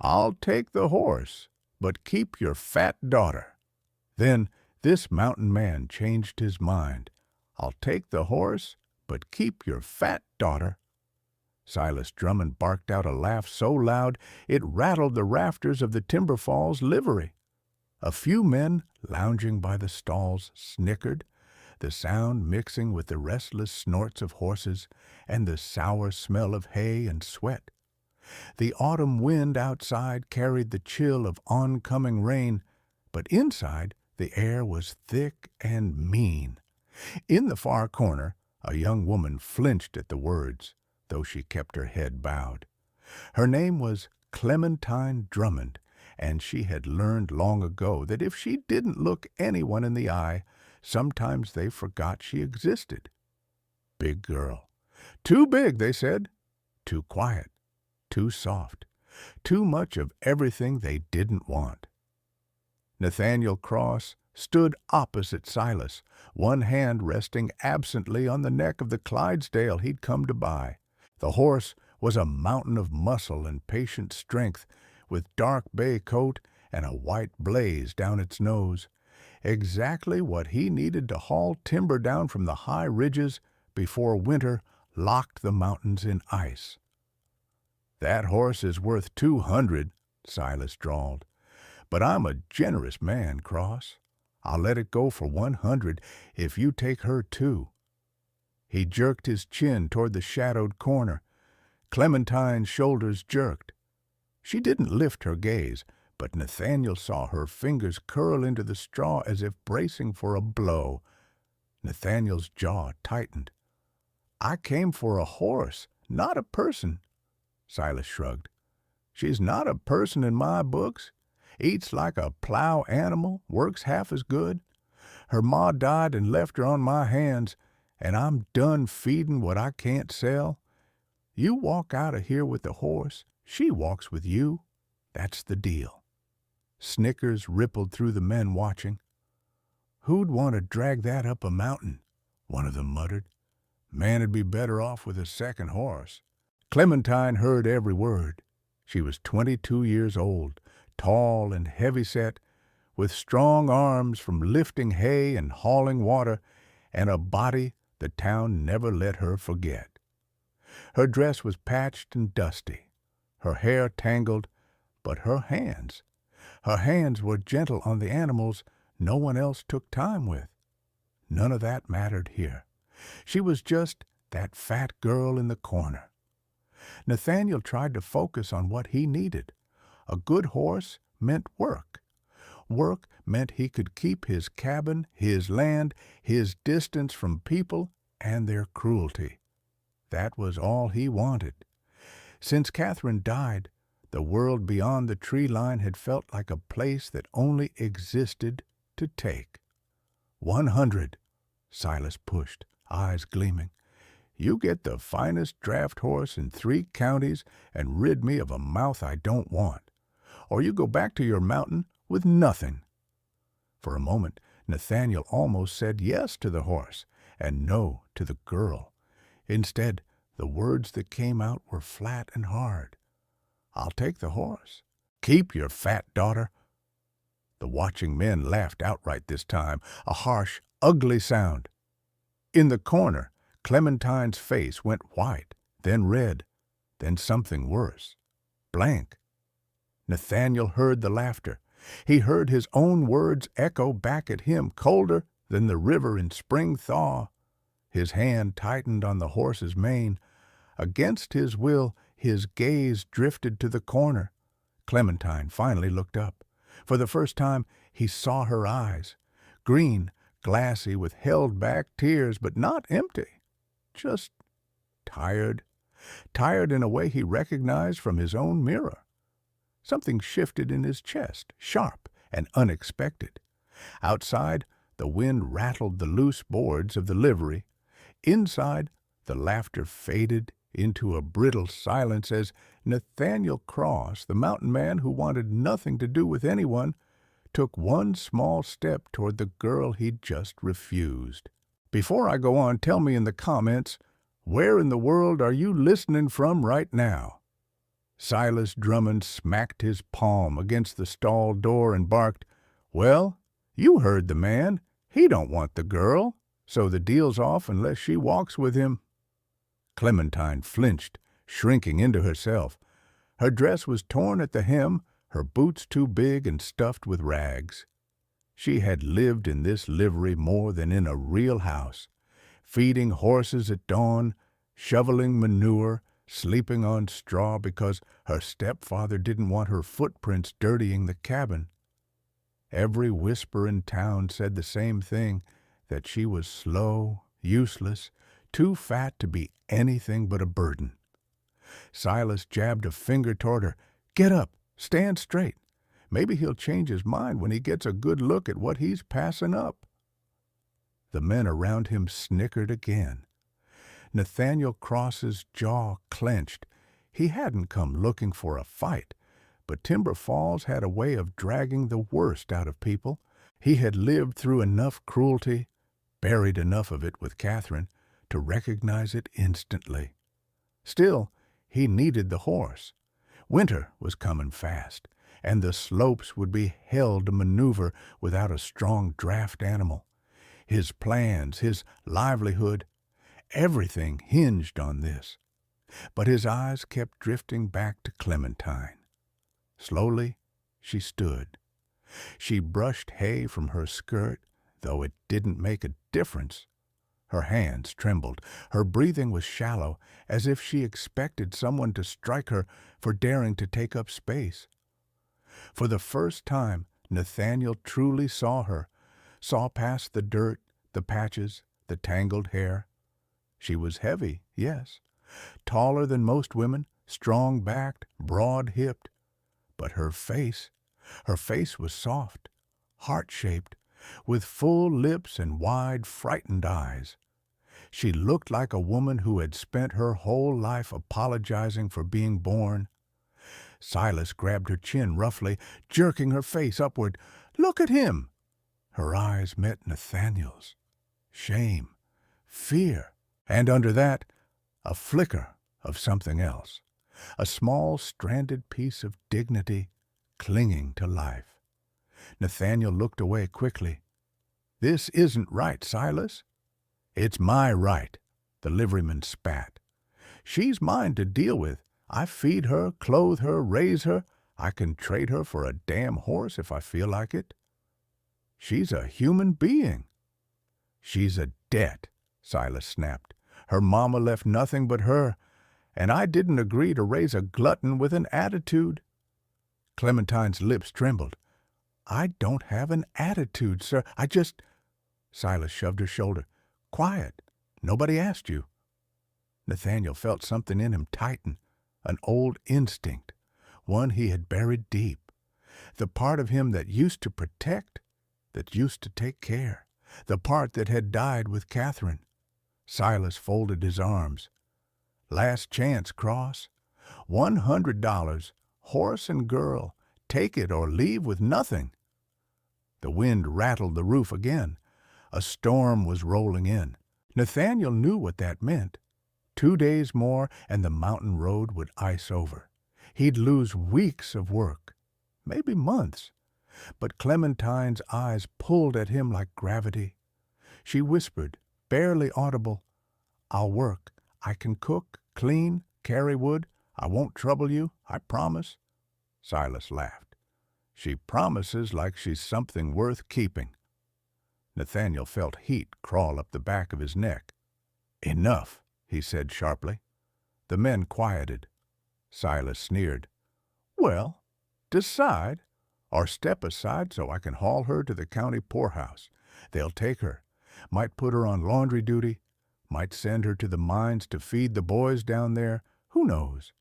"I'll take the horse, but keep your fat daughter." Then this mountain man changed his mind. "I'll take the horse, but keep your fat daughter." Silas Drummond barked out a laugh so loud it rattled the rafters of the Timber Falls livery. A few men lounging by the stalls snickered, the sound mixing with the restless snorts of horses and the sour smell of hay and sweat. The autumn wind outside carried the chill of oncoming rain, but inside the air was thick and mean. In the far corner, a young woman flinched at the words, though she kept her head bowed. Her name was Clementine Drummond, and she had learned long ago that if she didn't look anyone in the eye, sometimes they forgot she existed. Big girl. Too big, they said. Too quiet. Too soft. Too much of everything they didn't want. Nathaniel Cross stood opposite Silas, one hand resting absently on the neck of the Clydesdale he'd come to buy. The horse was a mountain of muscle and patient strength, with dark bay coat and a white blaze down its nose, exactly what he needed to haul timber down from the high ridges before winter locked the mountains in ice. "That horse is worth 200, Silas drawled. "But I'm a generous man, Cross. I'll let it go for 100 if you take her too." He jerked his chin toward the shadowed corner. Clementine's shoulders jerked. She didn't lift her gaze, but Nathaniel saw her fingers curl into the straw as if bracing for a blow. Nathaniel's jaw tightened. "I came for a horse, not a person." Silas shrugged. "She's not a person in my books. Eats like a plow animal, works half as good. Her ma died and left her on my hands, and I'm done feedin' what I can't sell. You walk out of here with the horse, she walks with you. That's the deal." Snickers rippled through the men watching. "Who'd want to drag that up a mountain?" one of them muttered. "Man'd be better off with a second horse." Clementine heard every word. She was 22 years old, tall and heavy-set, with strong arms from lifting hay and hauling water, and a body the town never let her forget. Her dress was patched and dusty, her hair tangled, but her hands were gentle on the animals no one else took time with. None of that mattered here. She was just that fat girl in the corner. Nathaniel tried to focus on what he needed. A good horse meant work. Work meant he could keep his cabin, his land, his distance from people and their cruelty. That was all he wanted. Since Catherine died, the world beyond the tree line had felt like a place that only existed to take. 100, Silas pushed, eyes gleaming. "You get the finest draft horse in 3 counties and rid me of a mouth I don't want. Or you go back to your mountain with nothing." For a moment, Nathaniel almost said yes to the horse and no to the girl. Instead, the words that came out were flat and hard. "I'll take the horse. Keep your fat daughter." The watching men laughed outright this time, a harsh, ugly sound. In the corner, Clementine's face went white, then red, then something worse. Blank. Nathaniel heard the laughter. He heard his own words echo back at him, colder than the river in spring thaw. His hand tightened on the horse's mane. Against his will, his gaze drifted to the corner. Clementine finally looked up. For the first time, he saw her eyes. Green, glassy, with held-back tears, but not empty. Just tired. Tired in a way he recognized from his own mirror. Something shifted in his chest, sharp and unexpected. Outside, the wind rattled the loose boards of the livery. Inside, the laughter faded into a brittle silence as Nathaniel Cross, the mountain man who wanted nothing to do with anyone, took one small step toward the girl he'd just refused. Before I go on, tell me in the comments, where in the world are you listening from right now? Silas Drummond smacked his palm against the stall door and barked, "Well, you heard the man. He don't want the girl, so the deal's off unless she walks with him." Clementine flinched, shrinking into herself. Her dress was torn at the hem, her boots too big and stuffed with rags. She had lived in this livery more than in a real house, feeding horses at dawn, shoveling manure, sleeping on straw because her stepfather didn't want her footprints dirtying the cabin. Every whisper in town said the same thing, that she was slow, useless, too fat to be anything but a burden. Silas jabbed a finger toward her. "Get up, stand straight. Maybe he'll change his mind when he gets a good look at what he's passing up." The men around him snickered again. Nathaniel Cross's jaw clenched. He hadn't come looking for a fight, but Timber Falls had a way of dragging the worst out of people. He had lived through enough cruelty, buried enough of it with Catherine, to recognize it instantly. Still, he needed the horse. Winter was coming fast, and the slopes would be hell to maneuver without a strong draft animal. His plans, his livelihood, everything hinged on this. But his eyes kept drifting back to Clementine. Slowly, she stood. She brushed hay from her skirt, though it didn't make a difference. Her hands trembled. Her breathing was shallow, as if she expected someone to strike her for daring to take up space. For the first time, Nathaniel truly saw her, saw past the dirt, the patches, the tangled hair. She was heavy, yes, taller than most women, strong-backed, broad-hipped. But her face was soft, heart-shaped, with full lips and wide, frightened eyes. She looked like a woman who had spent her whole life apologizing for being born. Silas grabbed her chin roughly, jerking her face upward. "Look at him!" Her eyes met Nathaniel's. Shame, fear, and under that, a flicker of something else. A small, stranded piece of dignity clinging to life. Nathaniel looked away quickly. "This isn't right, Silas." "It's my right," the liveryman spat. "She's mine to deal with. I feed her, clothe her, raise her. I can trade her for a damn horse if I feel like it." "She's a human being." "She's a debt," Silas snapped. "Her mama left nothing but her, and I didn't agree to raise a glutton with an attitude." Clementine's lips trembled. "I don't have an attitude, sir. I just—" Silas shoved her shoulder. "Quiet. Nobody asked you." Nathaniel felt something in him tighten, an old instinct, one he had buried deep. The part of him that used to protect, that used to take care, the part that had died with Catherine. Silas folded his arms. "Last chance, Cross. $100, horse and girl. Take it or leave with nothing." The wind rattled the roof again. A storm was rolling in. Nathaniel knew what that meant. 2 days more and the mountain road would ice over. He'd lose weeks of work, maybe months. But Clementine's eyes pulled at him like gravity. She whispered, barely audible, "I'll work. I can cook, clean, carry wood. I won't trouble you, I promise." Silas laughed. "She promises like she's something worth keeping." Nathaniel felt heat crawl up the back of his neck. "Enough," he said sharply. The men quieted. Silas sneered. "Well, decide, or step aside so I can haul her to the county poorhouse. They'll take her, might put her on laundry duty, might send her to the mines to feed the boys down there. Who knows?"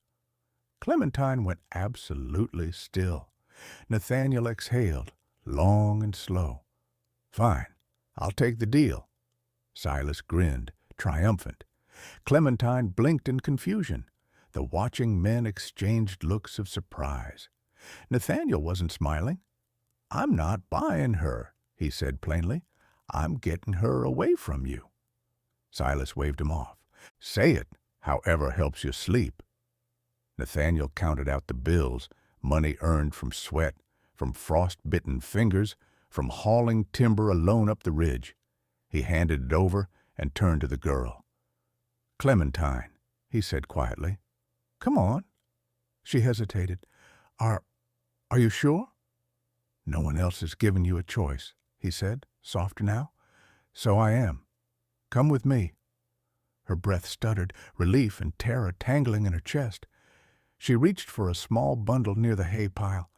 Clementine went absolutely still. Nathaniel exhaled, long and slow. "Fine, I'll take the deal." Silas grinned, triumphant. Clementine blinked in confusion. The watching men exchanged looks of surprise. Nathaniel wasn't smiling. "I'm not buying her," he said plainly. "I'm getting her away from you." Silas waved him off. "Say it, however helps you sleep." Nathaniel counted out the bills, money earned from sweat, from frost-bitten fingers, from hauling timber alone up the ridge. He handed it over and turned to the girl. "Clementine," he said quietly. "Come on." She hesitated. Are you sure?" "No one else has given you a choice," he said, softer now. "So I am. Come with me." Her breath stuttered, relief and terror tangling in her chest. She reached for a small bundle near the hay pile,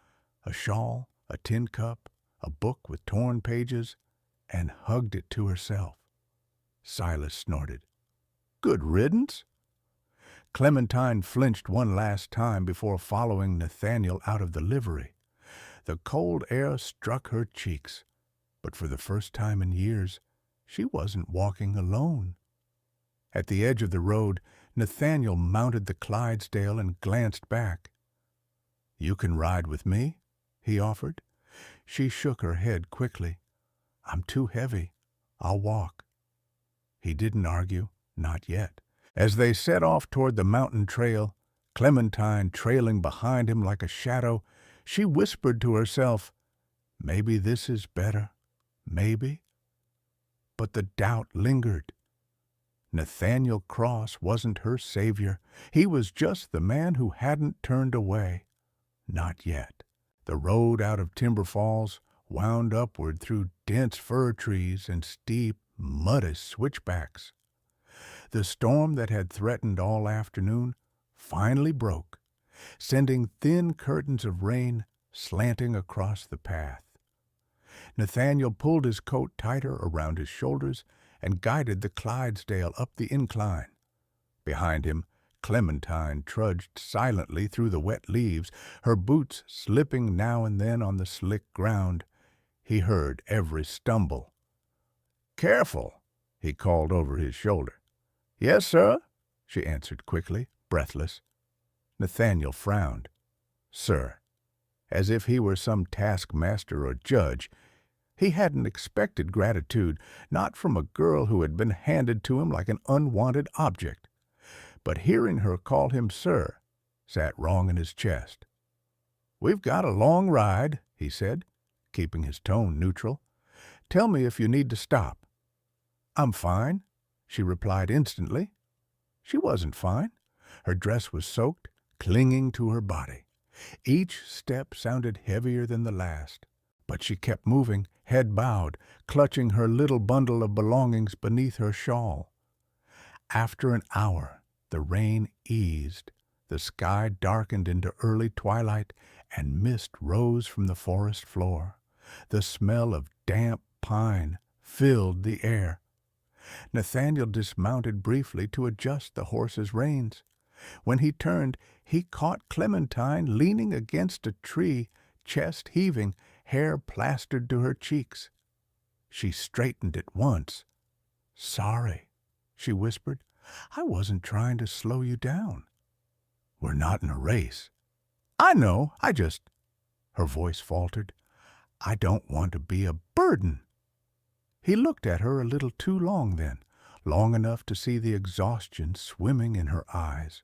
a shawl, a tin cup, a book with torn pages, and hugged it to herself. Silas snorted. "Good riddance." Clementine flinched one last time before following Nathaniel out of the livery. The cold air struck her cheeks, but for the first time in years, she wasn't walking alone. At the edge of the road, Nathaniel mounted the Clydesdale and glanced back. "You can ride with me," he offered. She shook her head quickly. "I'm too heavy. I'll walk." He didn't argue, not yet. As they set off toward the mountain trail, Clementine trailing behind him like a shadow, she whispered to herself, "Maybe this is better, maybe." But the doubt lingered. Nathaniel Cross wasn't her savior. He was just the man who hadn't turned away. Not yet. The road out of Timber Falls wound upward through dense fir trees and steep, muddy switchbacks. The storm that had threatened all afternoon finally broke, sending thin curtains of rain slanting across the path. Nathaniel pulled his coat tighter around his shoulders and guided the Clydesdale up the incline. Behind him, Clementine trudged silently through the wet leaves, her boots slipping now and then on the slick ground. He heard every stumble. "Careful," he called over his shoulder. "Yes, sir," she answered quickly, breathless. Nathaniel frowned. "Sir," as if he were some taskmaster or judge. He hadn't expected gratitude, not from a girl who had been handed to him like an unwanted object. But hearing her call him sir sat wrong in his chest. "We've got a long ride," he said, keeping his tone neutral. "Tell me if you need to stop." "I'm fine," she replied instantly. She wasn't fine. Her dress was soaked, clinging to her body. Each step sounded heavier than the last. But she kept moving, head bowed, clutching her little bundle of belongings beneath her shawl. After an hour, the rain eased, the sky darkened into early twilight, and mist rose from the forest floor. The smell of damp pine filled the air. Nathaniel dismounted briefly to adjust the horse's reins. When he turned, he caught Clementine leaning against a tree, chest heaving, hair plastered to her cheeks. She straightened at once. "Sorry," she whispered. "I wasn't trying to slow you down." "We're not in a race." "I know, her voice faltered. "I don't want to be a burden." He looked at her a little too long then, long enough to see the exhaustion swimming in her eyes,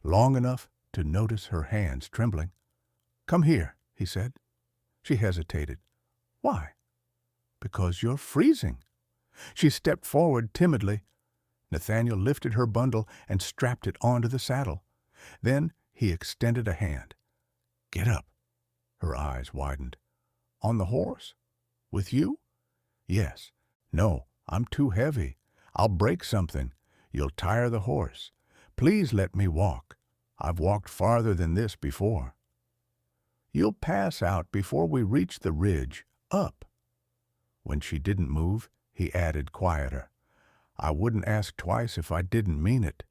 long enough to notice her hands trembling. "Come here," he said. She hesitated. "Why?" "Because you're freezing." She stepped forward timidly. Nathaniel lifted her bundle and strapped it onto the saddle. Then he extended a hand. "Get up." Her eyes widened. "On the horse? With you?" "Yes." "No, I'm too heavy. I'll break something. You'll tire the horse. Please let me walk. I've walked farther than this before." "You'll pass out before we reach the ridge. Up." When she didn't move, he added quieter, "I wouldn't ask twice if I didn't mean it."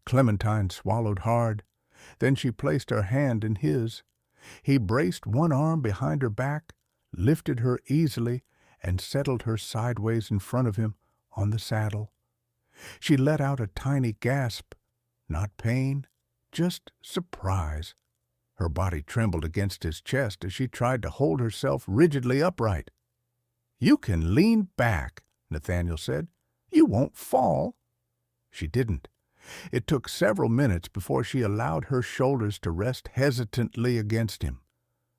Clementine swallowed hard. Then she placed her hand in his. He braced one arm behind her back, lifted her easily, and settled her sideways in front of him on the saddle. She let out a tiny gasp. Not pain, just surprise. Her body trembled against his chest as she tried to hold herself rigidly upright. "You can lean back," Nathaniel said. "You won't fall." She didn't. It took several minutes before she allowed her shoulders to rest hesitantly against him.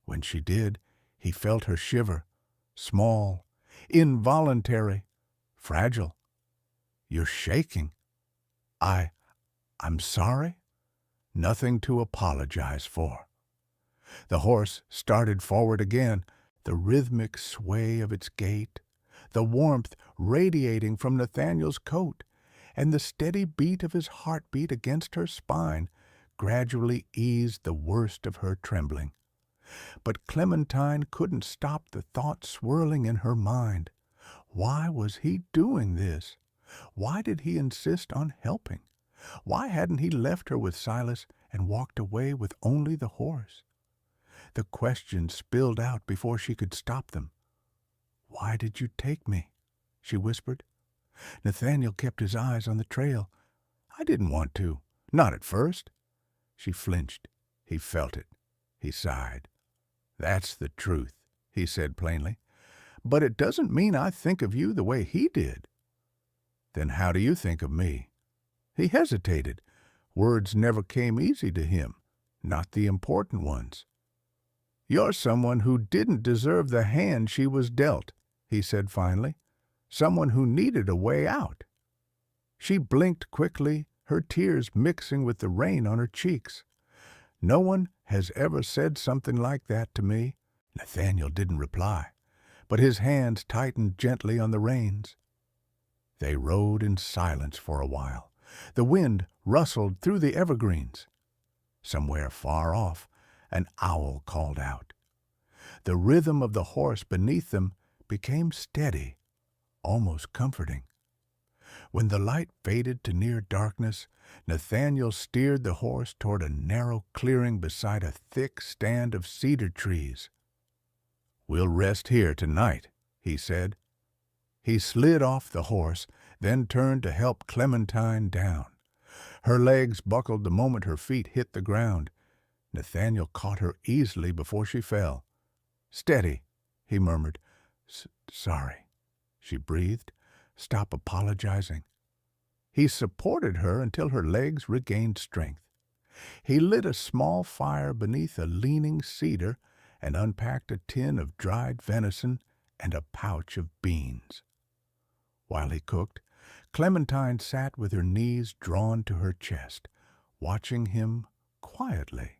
When she did, he felt her shiver, small, involuntary, fragile. "You're shaking." I'm sorry." Nothing to apologize for. The horse started forward again, the rhythmic sway of its gait, the warmth radiating from Nathaniel's coat, and the steady beat of his heartbeat against her spine gradually eased the worst of her trembling. But Clementine couldn't stop the thought swirling in her mind. Why was he doing this? Why did he insist on helping? Why hadn't he left her with Silas and walked away with only the horse? The questions spilled out before she could stop them. "Why did you take me?" she whispered. Nathaniel kept his eyes on the trail. "I didn't want to. Not at first." She flinched. He felt it. He sighed. "That's the truth," he said plainly. "But it doesn't mean I think of you the way he did." "Then how do you think of me?" He hesitated. Words never came easy to him, not the important ones. "You're someone who didn't deserve the hand she was dealt," he said finally. "Someone who needed a way out." She blinked quickly, her tears mixing with the rain on her cheeks. "No one has ever said something like that to me." Nathaniel didn't reply, but his hands tightened gently on the reins. They rode in silence for a while. The wind rustled through the evergreens. Somewhere far off, an owl called out. The rhythm of the horse beneath them became steady, almost comforting. When the light faded to near darkness, Nathaniel steered the horse toward a narrow clearing beside a thick stand of cedar trees. "We'll rest here tonight," he said. He slid off the horse, then turned to help Clementine down. Her legs buckled the moment her feet hit the ground. Nathaniel caught her easily before she fell. "Steady," he murmured. Sorry," she breathed. "Stop apologizing." He supported her until her legs regained strength. He lit a small fire beneath a leaning cedar and unpacked a tin of dried venison and a pouch of beans. While he cooked, Clementine sat with her knees drawn to her chest, watching him quietly.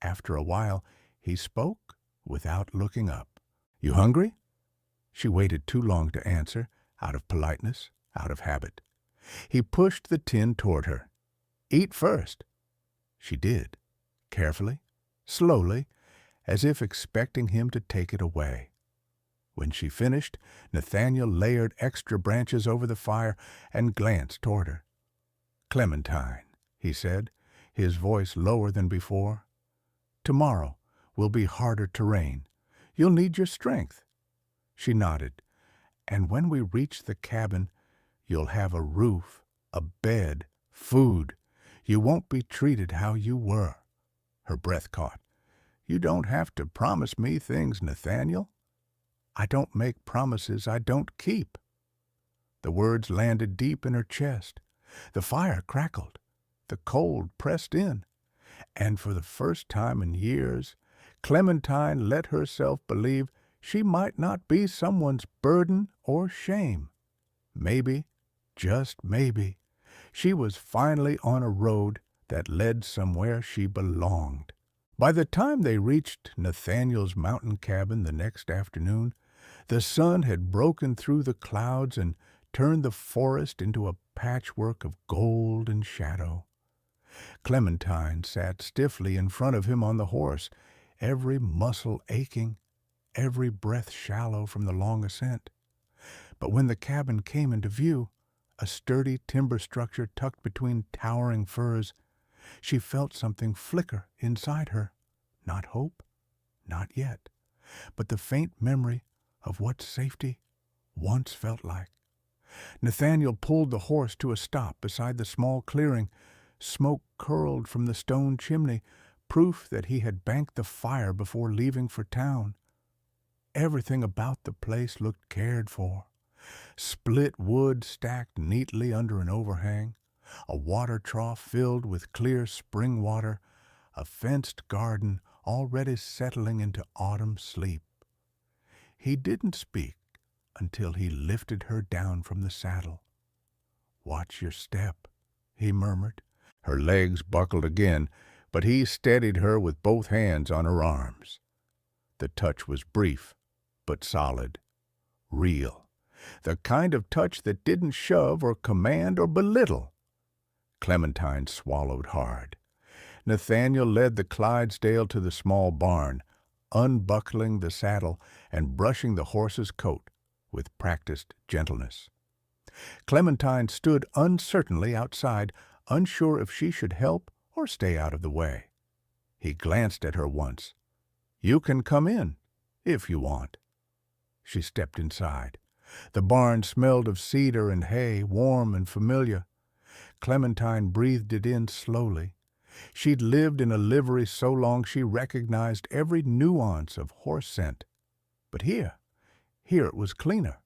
After a while, he spoke without looking up. "You hungry?" She waited too long to answer, out of politeness, out of habit. He pushed the tin toward her. "Eat first." She did, carefully, slowly, as if expecting him to take it away. When she finished, Nathaniel layered extra branches over the fire and glanced toward her. "Clementine," he said, his voice lower than before, "tomorrow will be harder terrain. You'll need your strength." She nodded. "And when we reach the cabin, you'll have a roof, a bed, food. You won't be treated how you were." Her breath caught. "You don't have to promise me things, Nathaniel." "I don't make promises I don't keep." The words landed deep in her chest. The fire crackled. The cold pressed in. And for the first time in years, Clementine let herself believe she might not be someone's burden or shame. Maybe, just maybe, she was finally on a road that led somewhere she belonged. By the time they reached Nathaniel's mountain cabin the next afternoon, the sun had broken through the clouds and turned the forest into a patchwork of gold and shadow. Clementine sat stiffly in front of him on the horse, every muscle aching, every breath shallow from the long ascent. But when the cabin came into view, a sturdy timber structure tucked between towering firs, she felt something flicker inside her. Not hope, not yet, but the faint memory of what safety once felt like. Nathaniel pulled the horse to a stop beside the small clearing. Smoke curled from the stone chimney, proof that he had banked the fire before leaving for town. Everything about the place looked cared for. Split wood stacked neatly under an overhang, A water trough filled with clear spring water, a fenced garden already settling into autumn sleep. He didn't speak until he lifted her down from the saddle. "Watch your step," he murmured. Her legs buckled again, but he steadied her with both hands on her arms. The touch was brief, but solid, real. The kind of touch that didn't shove or command or belittle. Clementine swallowed hard. Nathaniel led the Clydesdale to the small barn, unbuckling the saddle and brushing the horse's coat with practiced gentleness. Clementine stood uncertainly outside, unsure if she should help or stay out of the way. He glanced at her once. "You can come in, if you want." She stepped inside. The barn smelled of cedar and hay, warm and familiar. Clementine breathed it in slowly. She'd lived in a livery so long she recognized every nuance of horse scent. But here it was cleaner,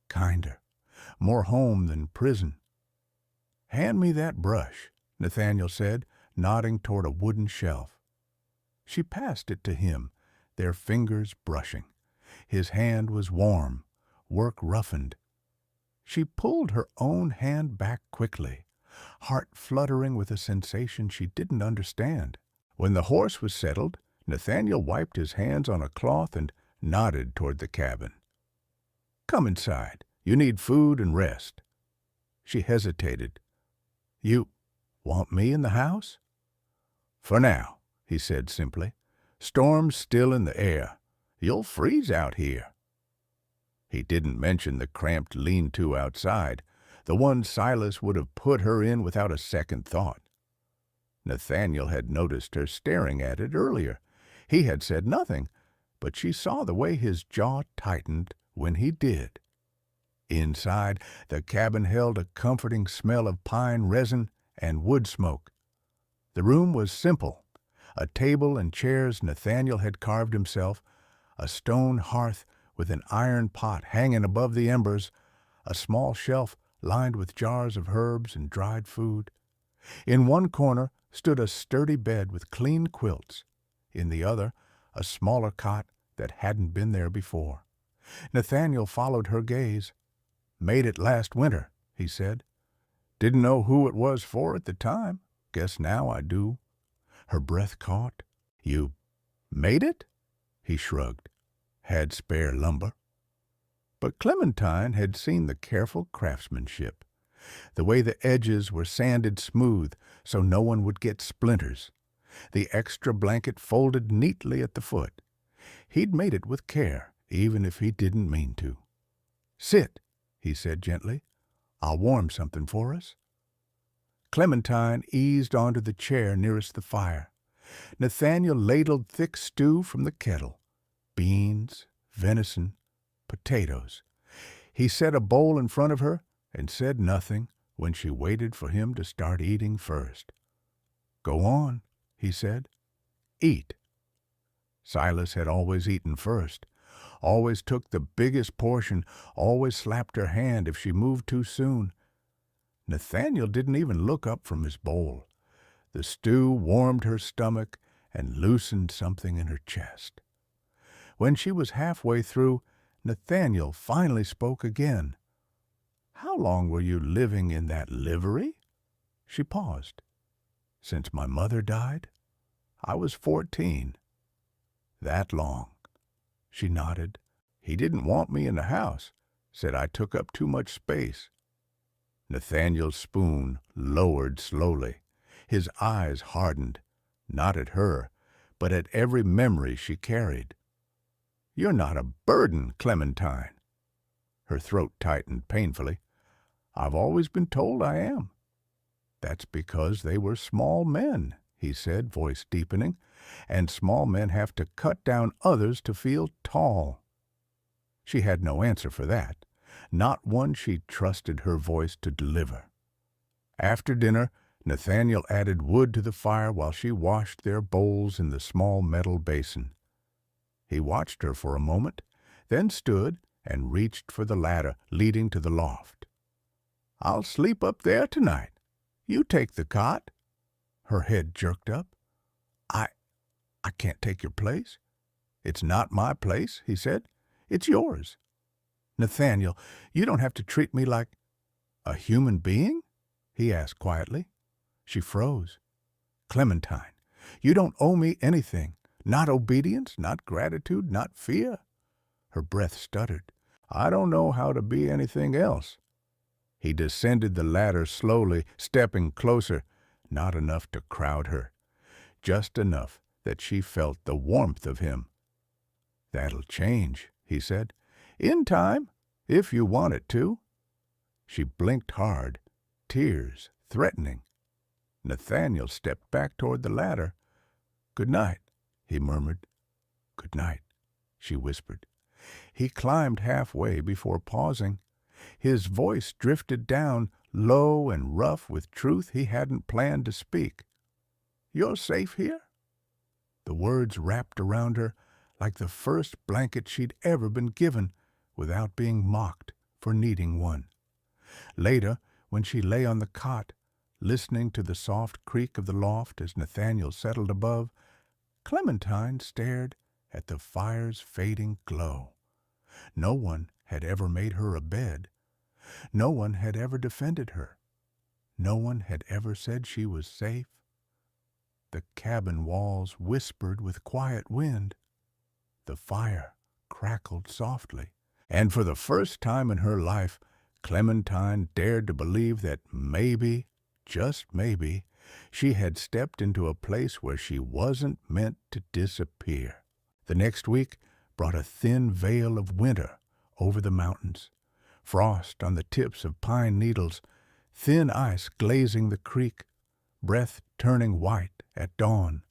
kinder, more home than prison. "Hand me that brush," Nathaniel said, nodding toward a wooden shelf. She passed it to him, their fingers brushing. His hand was warm, work roughened. She pulled her own hand back quickly, heart fluttering with a sensation she didn't understand. When the horse was settled, Nathaniel wiped his hands on a cloth and nodded toward the cabin. "Come inside. You need food and rest." She hesitated. "You want me in the house?" "For now," he said simply. "Storm's still in the air. You'll freeze out here." He didn't mention the cramped lean-to outside, the one Silas would have put her in without a second thought. Nathaniel had noticed her staring at it earlier. He had said nothing, but she saw the way his jaw tightened when he did. Inside, the cabin held a comforting smell of pine resin and wood smoke. The room was simple. A table and chairs Nathaniel had carved himself, a stone hearth with an iron pot hanging above the embers, a small shelf lined with jars of herbs and dried food. In one corner stood a sturdy bed with clean quilts. In the other, a smaller cot that hadn't been there before. Nathaniel followed her gaze. "Made it last winter," he said. "Didn't know who it was for at the time. Guess now I do." Her breath caught. "You made it?" He shrugged. "Had spare lumber." But Clementine had seen the careful craftsmanship, the way the edges were sanded smooth so no one would get splinters, the extra blanket folded neatly at the foot. He'd made it with care, even if he didn't mean to. "Sit," he said gently. "I'll warm something for us." Clementine eased onto the chair nearest the fire. Nathaniel ladled thick stew from the kettle. Beans, venison, potatoes. He set a bowl in front of her and said nothing when she waited for him to start eating first. "Go on," he said. "Eat." Silas had always eaten first, always took the biggest portion, always slapped her hand if she moved too soon. Nathaniel didn't even look up from his bowl. The stew warmed her stomach and loosened something in her chest. When she was halfway through, Nathaniel finally spoke again. "How long were you living in that livery?" She paused. "Since my mother died? I was 14. "That long." She nodded. "He didn't want me in the house. Said I took up too much space." Nathaniel's spoon lowered slowly. His eyes hardened, not at her, but at every memory she carried. "You're not a burden, Clementine." Her throat tightened painfully. "I've always been told I am." "That's because they were small men," he said, voice deepening, "and small men have to cut down others to feel tall." She had no answer for that, not one she trusted her voice to deliver. After dinner, Nathaniel added wood to the fire while she washed their bowls in the small metal basin. He watched her for a moment, then stood and reached for the ladder leading to the loft. "I'll sleep up there tonight," You take the cot." Her head jerked up. I I can't take your place." "It's not my place," he said. "It's yours." "Nathaniel, you don't have to treat me like—" "A human being?" he asked quietly. She froze. "Clementine, you don't owe me anything. Not obedience, not gratitude, not fear." Her breath stuttered. "I don't know how to be anything else." He descended the ladder slowly, stepping closer, not enough to crowd her, just enough that she felt the warmth of him. "That'll change," he said. "In time, if you want it to." She blinked hard, tears threatening. Nathaniel stepped back toward the ladder. "Good night," he murmured. "Good night," she whispered. He climbed halfway before pausing. His voice drifted down, low and rough with truth he hadn't planned to speak. "You're safe here?" The words wrapped around her like the first blanket she'd ever been given, without being mocked for needing one. Later, when she lay on the cot, listening to the soft creak of the loft as Nathaniel settled above, Clementine stared at the fire's fading glow. No one had ever made her a bed. No one had ever defended her. No one had ever said she was safe. The cabin walls whispered with quiet wind. The fire crackled softly. And for the first time in her life, Clementine dared to believe that maybe, just maybe, she had stepped into a place where she wasn't meant to disappear. The next week brought a thin veil of winter over the mountains, frost on the tips of pine needles, thin ice glazing the creek, breath turning white at dawn.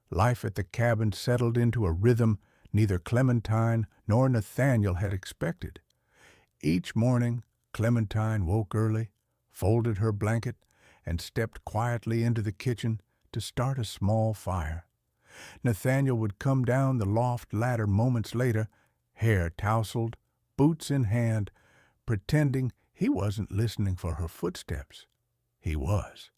Life at the cabin settled into a rhythm neither Clementine nor Nathaniel had expected. Each morning, Clementine woke early, folded her blanket, and stepped quietly into the kitchen to start a small fire. Nathaniel would come down the loft ladder moments later, hair tousled, boots in hand, pretending he wasn't listening for her footsteps. He was.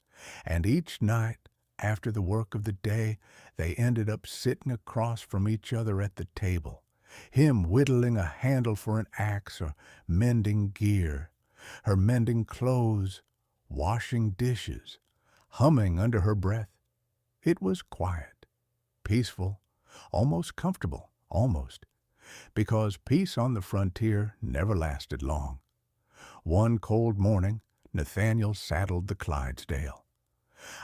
And each night, after the work of the day, they ended up sitting across from each other at the table, him whittling a handle for an axe or mending gear, her mending clothes, washing dishes, humming under her breath. It was quiet, peaceful, almost comfortable, almost, because peace on the frontier never lasted long. One cold morning, Nathaniel saddled the Clydesdale.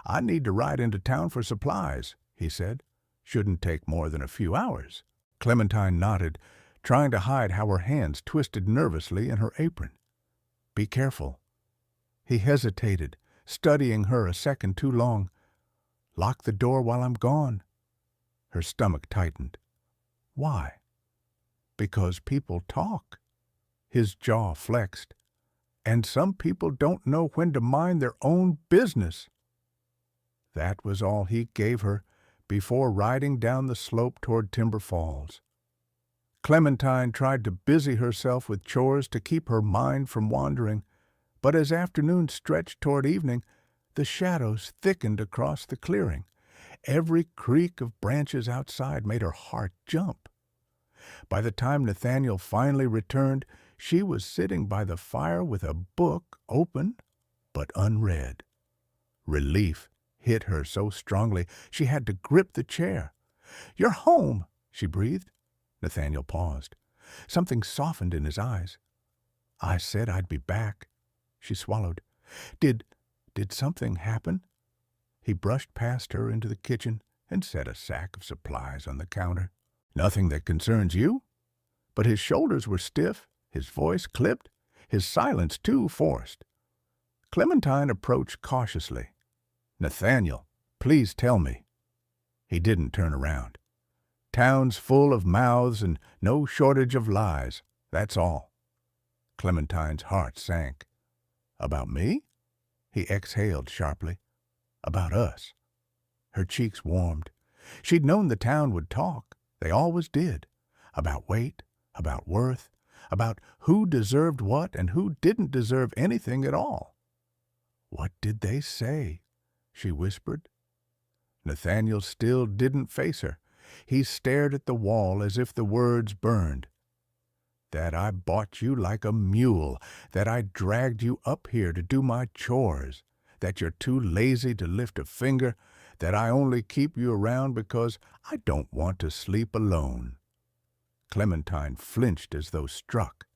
"I need to ride into town for supplies," he said. "Shouldn't take more than a few hours." Clementine nodded, trying to hide how her hands twisted nervously in her apron. "Be careful." He hesitated, studying her a second too long. "Lock the door while I'm gone." Her stomach tightened. "Why?" "Because people talk." His jaw flexed. "And some people don't know when to mind their own business." That was all he gave her before riding down the slope toward Timber Falls. Clementine tried to busy herself with chores to keep her mind from wandering, but as afternoon stretched toward evening, the shadows thickened across the clearing. Every creak of branches outside made her heart jump. By the time Nathaniel finally returned, she was sitting by the fire with a book open but unread. Relief hit her so strongly she had to grip the chair. "You're home," she breathed. Nathaniel paused. Something softened in his eyes. "I said I'd be back." She swallowed. Did something happen?" He brushed past her into the kitchen and set a sack of supplies on the counter. "Nothing that concerns you?" But his shoulders were stiff, his voice clipped, his silence too forced. Clementine approached cautiously. "Nathaniel, please tell me." He didn't turn around. "Town's full of mouths and no shortage of lies. That's all." Clementine's heart sank. "About me?" He exhaled sharply. "About us." Her cheeks warmed. She'd known the town would talk. They always did. About weight, about worth, about who deserved what and who didn't deserve anything at all. "What did they say?" she whispered. Nathaniel still didn't face her. He stared at the wall as if the words burned. "That I bought you like a mule, that I dragged you up here to do my chores, that you're too lazy to lift a finger, that I only keep you around because I don't want to sleep alone." Clementine flinched as though struck.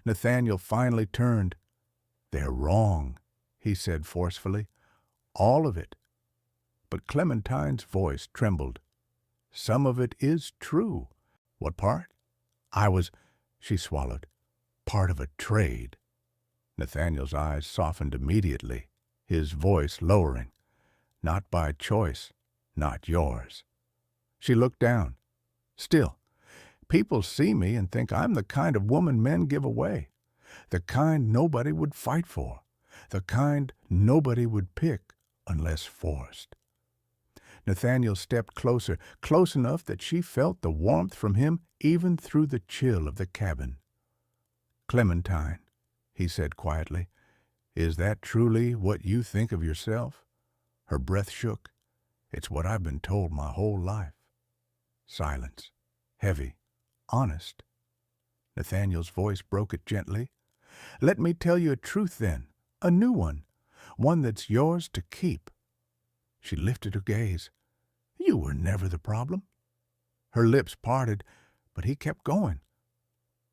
Nathaniel finally turned. "They're wrong," he said forcefully. "All of it." But Clementine's voice trembled. "Some of it is true." "What part?" "I was," she swallowed, "part of a trade." Nathaniel's eyes softened immediately, his voice lowering. "Not by choice, not yours." She looked down. "Still, people see me and think I'm the kind of woman men give away, the kind nobody would fight for, the kind nobody would pick unless forced." Nathaniel stepped closer, close enough that she felt the warmth from him even through the chill of the cabin. "Clementine," he said quietly, "is that truly what you think of yourself?" Her breath shook. "It's what I've been told my whole life." Silence. Heavy. Honest. Nathaniel's voice broke it gently. "Let me tell you a truth then, a new one that's yours to keep." She lifted her gaze. "You were never the problem." Her lips parted, but he kept going.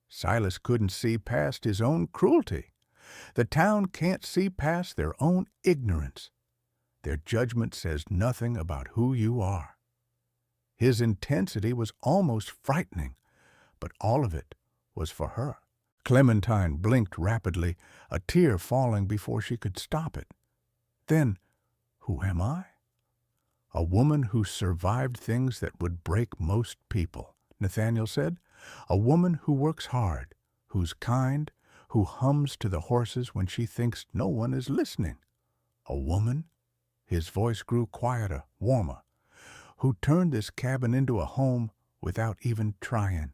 "Silas couldn't see past his own cruelty. The town can't see past their own ignorance. Their judgment says nothing about who you are." His intensity was almost frightening, but all of it was for her. Clementine blinked rapidly, a tear falling before she could stop it. "Then, who am I?" "A woman who survived things that would break most people," Nathaniel said. "A woman who works hard, who's kind, who hums to the horses when she thinks no one is listening. A woman," his voice grew quieter, warmer, "who turned this cabin into a home without even trying."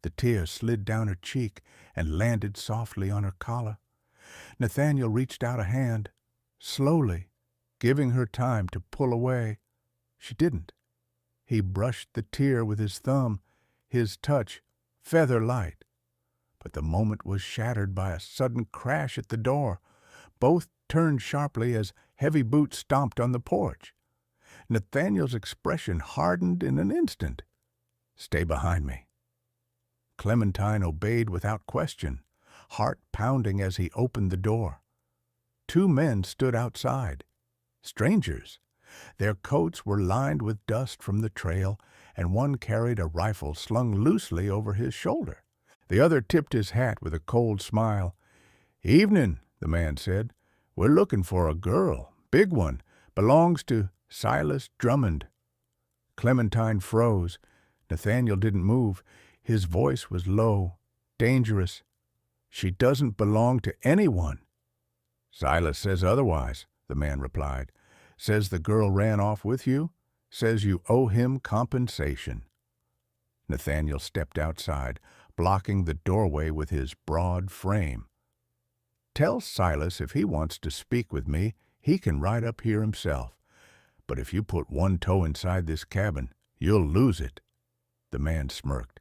The tear slid down her cheek and landed softly on her collar. Nathaniel reached out a hand, slowly, giving her time to pull away. She didn't. He brushed the tear with his thumb, his touch feather-light. But the moment was shattered by a sudden crash at the door. Both turned sharply as heavy boots stomped on the porch. Nathaniel's expression hardened in an instant. "Stay behind me." Clementine obeyed without question, heart pounding as he opened the door. Two men stood outside. Strangers. Their coats were lined with dust from the trail, and one carried a rifle slung loosely over his shoulder. The other tipped his hat with a cold smile. "Evening," the man said. "We're looking for a girl, big one, belongs to Silas Drummond." Clementine froze. Nathaniel didn't move. His voice was low, dangerous. "She doesn't belong to anyone." "Silas says otherwise," the man replied. "Says the girl ran off with you. Says you owe him compensation." Nathaniel stepped outside, blocking the doorway with his broad frame. "Tell Silas if he wants to speak with me, he can ride up here himself. But if you put one toe inside this cabin, you'll lose it." The man smirked.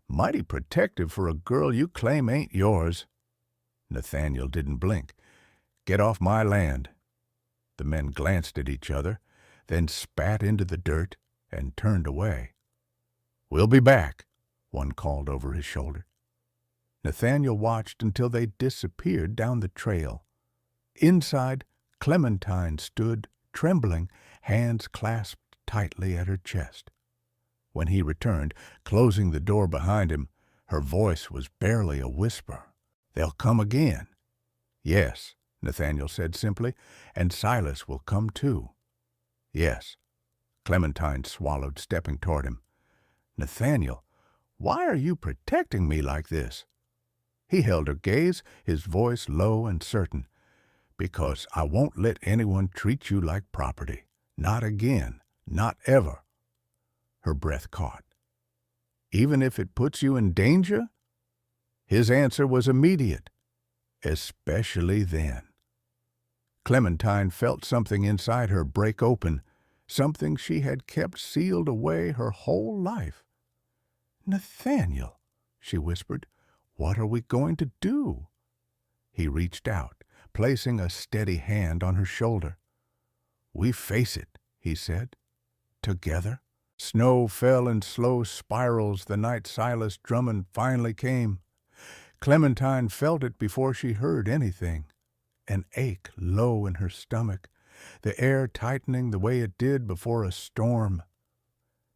"Mighty protective for a girl you claim ain't yours." Nathaniel didn't blink. "Get off my land." The men glanced at each other, then spat into the dirt and turned away. "We'll be back," one called over his shoulder. Nathaniel watched until they disappeared down the trail. Inside, Clementine stood, trembling, hands clasped tightly at her chest. When he returned, closing the door behind him, her voice was barely a whisper. "They'll come again." "Yes," Nathaniel said simply, "and Silas will come too." "Yes." Clementine swallowed, stepping toward him. "Nathaniel, why are you protecting me like this?" He held her gaze, his voice low and certain. "Because I won't let anyone treat you like property. Not again. Not ever." Her breath caught. "Even if it puts you in danger?" His answer was immediate. "Especially then." Clementine felt something inside her break open, something she had kept sealed away her whole life. "Nathaniel," she whispered, "what are we going to do?" He reached out, placing a steady hand on her shoulder. "We face it," he said. "Together." Snow fell in slow spirals the night Silas Drummond finally came. Clementine felt it before she heard anything. An ache low in her stomach, the air tightening the way it did before a storm.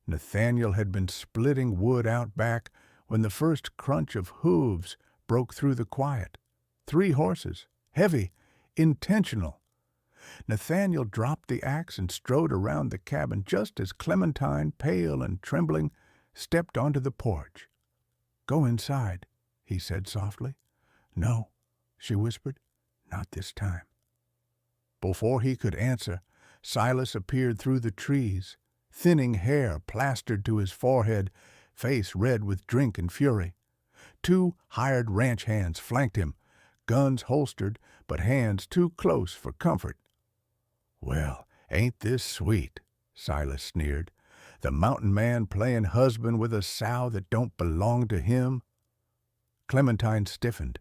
Nathaniel had been splitting wood out back when the first crunch of hooves broke through the quiet. 3 horses, heavy, intentional. Nathaniel dropped the axe and strode around the cabin just as Clementine, pale and trembling, stepped onto the porch. "Go inside," he said softly. "No," she whispered, "not this time." Before he could answer, Silas appeared through the trees, thinning hair plastered to his forehead, face red with drink and fury. 2 hired ranch hands flanked him, guns holstered, but hands too close for comfort. "Well, ain't this sweet?" Silas sneered. "The mountain man playing husband with a sow that don't belong to him?" Clementine stiffened.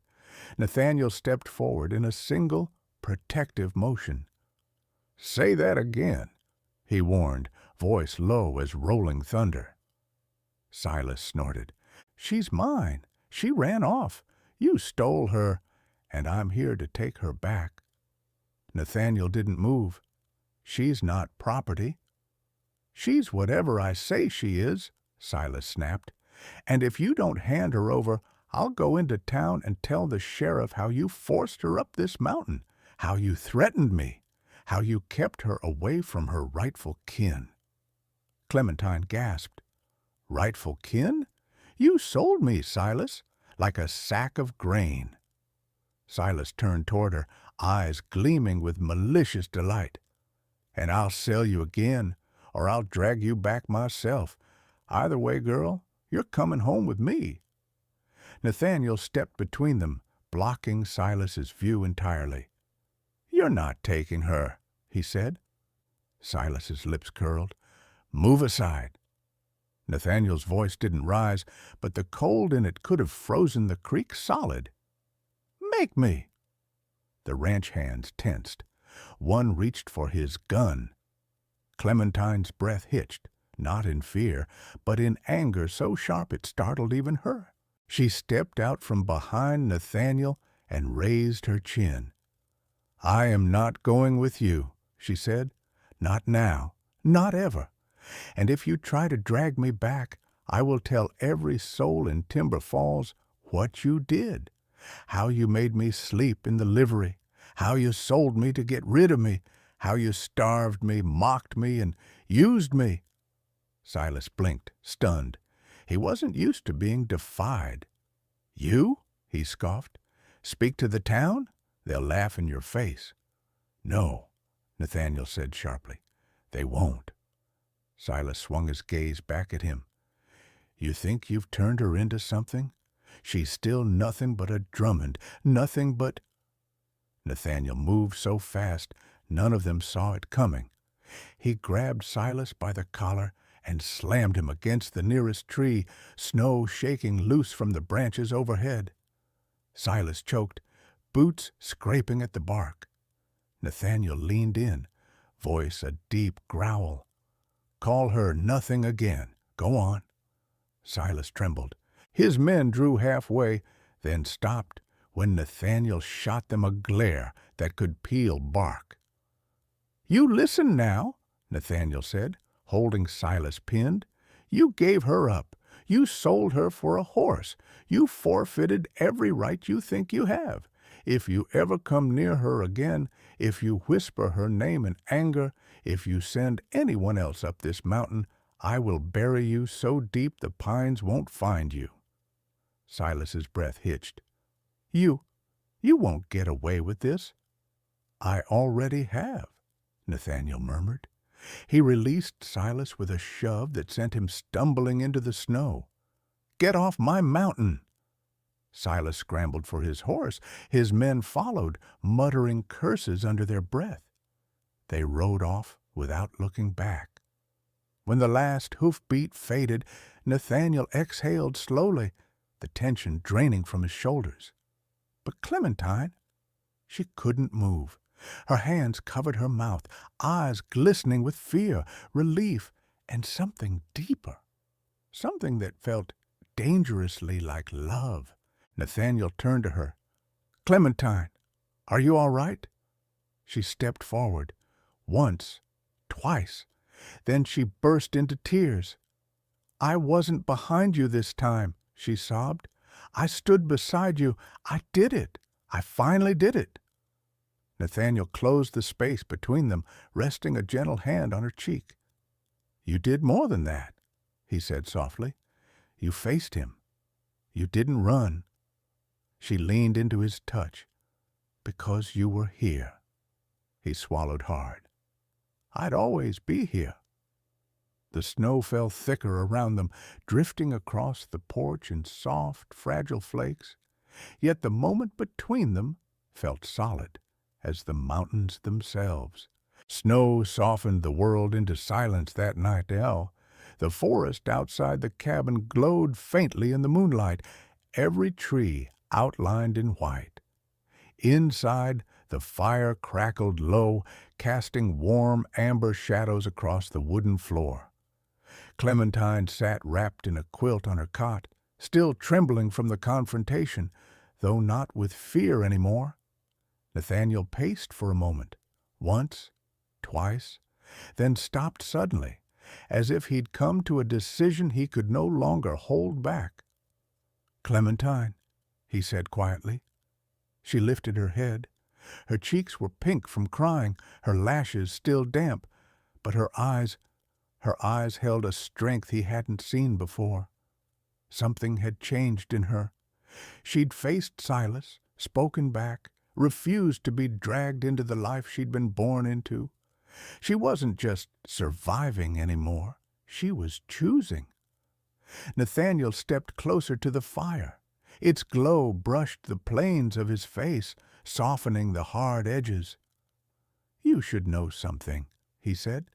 Nathaniel stepped forward in a single, protective motion. "Say that again," he warned, voice low as rolling thunder. Silas snorted. "She's mine. She ran off. You stole her, and I'm here to take her back." Nathaniel didn't move. "She's not property." "She's whatever I say she is," Silas snapped. "And if you don't hand her over, I'll go into town and tell the sheriff how you forced her up this mountain, how you threatened me, how you kept her away from her rightful kin." Clementine gasped. "Rightful kin? You sold me, Silas, like a sack of grain." Silas turned toward her, eyes gleaming with malicious delight. "And I'll sell you again, or I'll drag you back myself. Either way, girl, you're coming home with me." Nathaniel stepped between them, blocking Silas's view entirely. "You're not taking her," he said. Silas's lips curled. "Move aside." Nathaniel's voice didn't rise, but the cold in it could have frozen the creek solid. "Make me!" The ranch hands tensed. One reached for his gun. Clementine's breath hitched, not in fear, but in anger so sharp it startled even her. She stepped out from behind Nathaniel and raised her chin. "I am not going with you," she said. "Not now, not ever. And if you try to drag me back, I will tell every soul in Timber Falls what you did, how you made me sleep in the livery, how you sold me to get rid of me, how you starved me, mocked me, and used me." Silas blinked, stunned. He wasn't used to being defied. "You?" he scoffed. "Speak to the town? They'll laugh in your face." "No," Nathaniel said sharply. "They won't." Silas swung his gaze back at him. "You think you've turned her into something? She's still nothing but a Drummond, nothing but—" Nathaniel moved so fast none of them saw it coming. He grabbed Silas by the collar and slammed him against the nearest tree, snow shaking loose from the branches overhead. Silas choked, boots scraping at the bark. Nathaniel leaned in, voice a deep growl. "Call her nothing again. Go on." Silas trembled. His men drew halfway, then stopped when Nathaniel shot them a glare that could peel bark. "You listen now," Nathaniel said, holding Silas pinned. "You gave her up. You sold her for a horse. You forfeited every right you think you have. If you ever come near her again, if you whisper her name in anger, if you send anyone else up this mountain, I will bury you so deep the pines won't find you." Silas's breath hitched. You won't get away with this." "I already have," Nathaniel murmured. He released Silas with a shove that sent him stumbling into the snow. "Get off my mountain!" Silas scrambled for his horse. His men followed, muttering curses under their breath. They rode off without looking back. When the last hoofbeat faded, Nathaniel exhaled slowly, the tension draining from his shoulders. But Clementine, she couldn't move. Her hands covered her mouth, eyes glistening with fear, relief, and something deeper. Something that felt dangerously like love. Nathaniel turned to her. "Clementine, are you all right?" She stepped forward. Once, twice. Then she burst into tears. "I wasn't behind you this time," she sobbed. "I stood beside you. I did it. I finally did it." Nathaniel closed the space between them, resting a gentle hand on her cheek. "You did more than that," he said softly. "You faced him. You didn't run." She leaned into his touch. "Because you were here." He swallowed hard. "I'd always be here." The snow fell thicker around them, drifting across the porch in soft, fragile flakes. Yet the moment between them felt solid as the mountains themselves. Snow softened the world into silence that night now. The forest outside the cabin glowed faintly in the moonlight, every tree outlined in white. Inside, the fire crackled low, casting warm amber shadows across the wooden floor. Clementine sat wrapped in a quilt on her cot, still trembling from the confrontation, though not with fear anymore. Nathaniel paced for a moment, once, twice, then stopped suddenly, as if he'd come to a decision he could no longer hold back. "Clementine," he said quietly. She lifted her head. Her cheeks were pink from crying, her lashes still damp, but her eyes held a strength he hadn't seen before. Something had changed in her. She'd faced Silas, spoken back, refused to be dragged into the life she'd been born into. She wasn't just surviving anymore. She was choosing. Nathaniel stepped closer to the fire. Its glow brushed the planes of his face, softening the hard edges. "You should know something," he said.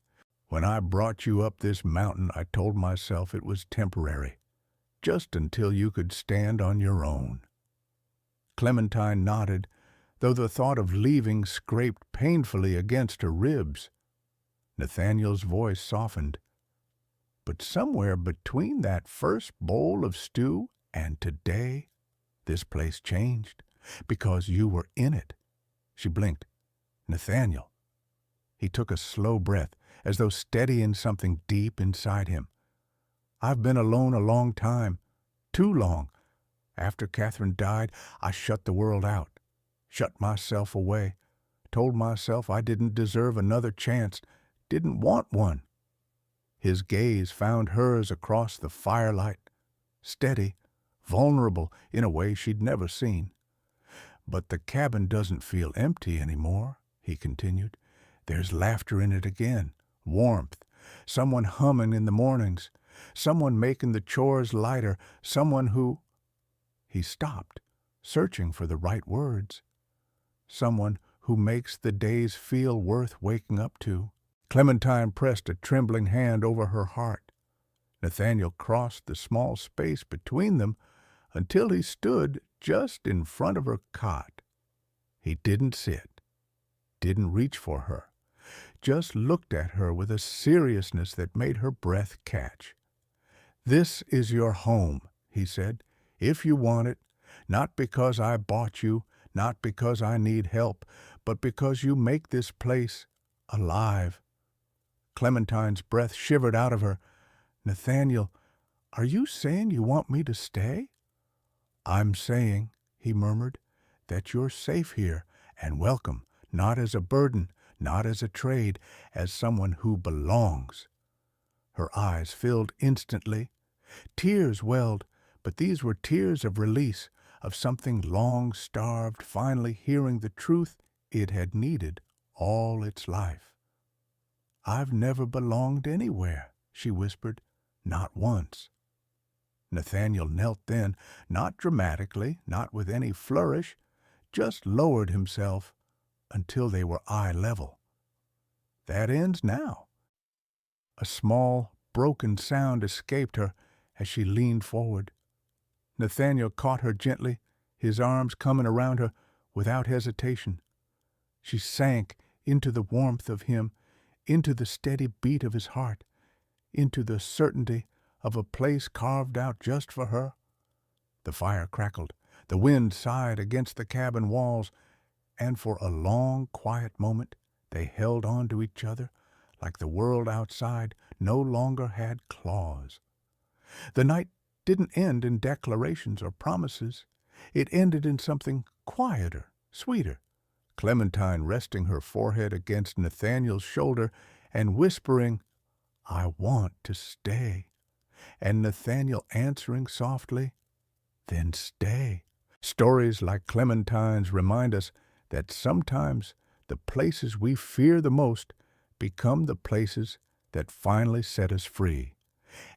"When I brought you up this mountain, I told myself it was temporary, just until you could stand on your own." Clementine nodded, though the thought of leaving scraped painfully against her ribs. Nathaniel's voice softened. "But somewhere between that first bowl of stew and today, this place changed, because you were in it." She blinked. "Nathaniel." He took a slow breath, as though steadying something deep inside him. "I've been alone a long time, too long. After Catherine died, I shut the world out, shut myself away, told myself I didn't deserve another chance, didn't want one." His gaze found hers across the firelight, steady, vulnerable in a way she'd never seen. "But the cabin doesn't feel empty anymore," he continued. "There's laughter in it again, warmth, someone humming in the mornings, someone making the chores lighter, someone who—" He stopped, searching for the right words. "Someone who makes the days feel worth waking up to." Clementine pressed a trembling hand over her heart. Nathaniel crossed the small space between them until he stood just in front of her cot. He didn't sit, didn't reach for her, just looked at her with a seriousness that made her breath catch. "This is your home," he said, "if you want it, not because I bought you, not because I need help, but because you make this place alive." Clementine's breath shivered out of her. "Nathaniel, are you saying you want me to stay?" "I'm saying," he murmured, "that you're safe here and welcome, not as a burden, not as a trade, as someone who belongs." Her eyes filled instantly. Tears welled, but these were tears of release, of something long starved finally hearing the truth it had needed all its life. "I've never belonged anywhere," she whispered, "not once." Nathaniel knelt then, not dramatically, not with any flourish, just lowered himself until they were eye level. That ends now. A small, broken sound escaped her as she leaned forward. Nathaniel caught her gently, his arms coming around her without hesitation. She sank into the warmth of him, into the steady beat of his heart, into the certainty of a place carved out just for her. The fire crackled, the wind sighed against the cabin walls, and for a long, quiet moment they held on to each other like the world outside no longer had claws. The night didn't end in declarations or promises. It ended in something quieter, sweeter. Clementine resting her forehead against Nathaniel's shoulder and whispering, "I want to stay," and Nathaniel answering softly, "Then stay." Stories like Clementine's remind us that sometimes the places we fear the most become the places that finally set us free.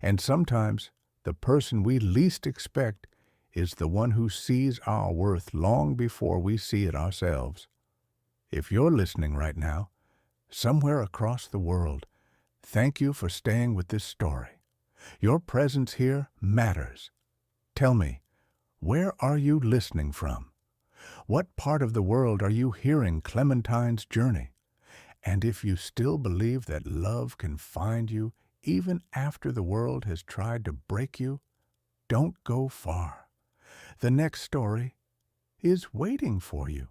And sometimes the person we least expect is the one who sees our worth long before we see it ourselves. If you're listening right now, somewhere across the world, thank you for staying with this story. Your presence here matters. Tell me, where are you listening from? What part of the world are you hearing Clementine's journey? And if you still believe that love can find you even after the world has tried to break you, don't go far. The next story is waiting for you.